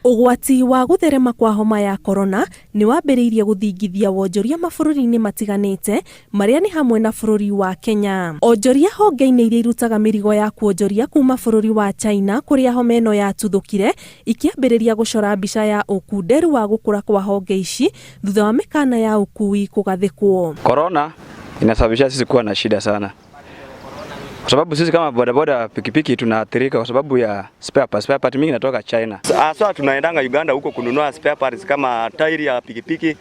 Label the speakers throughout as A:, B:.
A: Ugwati wa gutherema kwa homa ya corona ni wambĩrĩirie guthingithia wonjoria mabururi-ini matiganĩte maria ni hamwe na bururi wa Kenya. Onjoria honge-inĩ iria irutaga mĩrigo ya kuonjoria kuma bururi wa China kuria homa ĩno yatuthũkire ikiambĩrĩria gucora mbica ya ũkunderu wa gukũra kwa honge ici thutha wa mikana ya ukuui kugathikirwo.
B: Corona inasababisha sisi kuwa na shida sana. Kwa sababu sisi kama bodaboda pikipiki tunaathirika kwa sababu ya spare parts mingi natoka China.
C: Sasa tunaendanga Uganda huko kununua spare parts kama tairi ya pikipiki,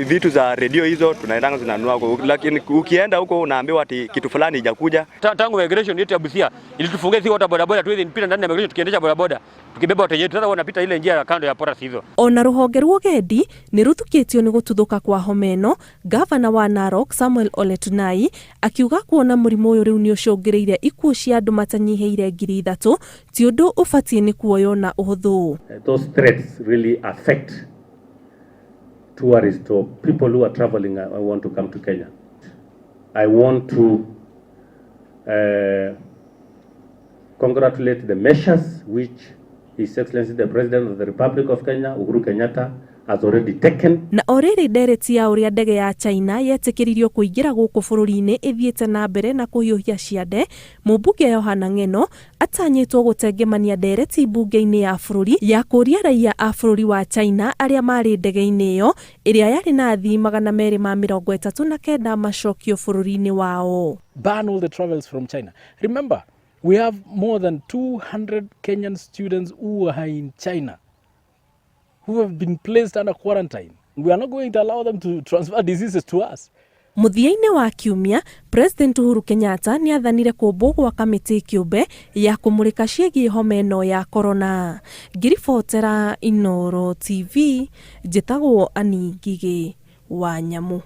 C: vitu za radio hizo tunaendanga tunanunua huko. Lakini ukienda huko unaambiwa ati kitu fulani hajakuja.
D: Tangu migration yetu ya Busia ilitufungia sisi watu bodaboda tuweze kupita ndani ya migration tukiendesha bodaboda. Tukibeba wateja wetu sasa wanapita ile njia kando ya porasi hizo.
A: Ona ruhonge rwa ugendi ni ruthukitio ni gututhuka kwa homa ĩno. Gavana wa Narok Samuel Ole Tunai akiuga kuona murimu uyu riu ni ucungiriire ikuũ cia andu matanyiheire 3,000 ti undu ubatie ni kuoyo na uhuthu.
E: Those threats really affect tourists or people who are traveling and want to come to Kenya. I want to congratulate the measures which His Excellency the President of the Republic of Kenya, Uhuru Kenyatta, has already taken.
A: Na already ndereti ya uria ndege ya China yetikiririo kuingira guku bururi-ini ithiete na mbere na kuhiuhia ciande, mubunge Yohana Ng'eno atanyitwo gutengemania ndereti bunge-ini ya bururi ya kuria raia a bururi wa China aria mari ndege-ini iyo iria yari na athii 239 macokio bururi-ini wao.
F: Ban all the travels from China. Remember, we have more than 200 Kenyan students who are in China who have been placed under quarantine. We are not going to allow them to transfer diseases to us.
A: Muthiaine wa kiumia, President Uhuru Kenyatta ni athanire kumbwo gwa kamiti kiumbe ya kumurika ciĩgiĩ homa ĩno ya corona. Ngiribotera Inooro TV, njĩtagwo Ani Ngigĩ wa Nyamu.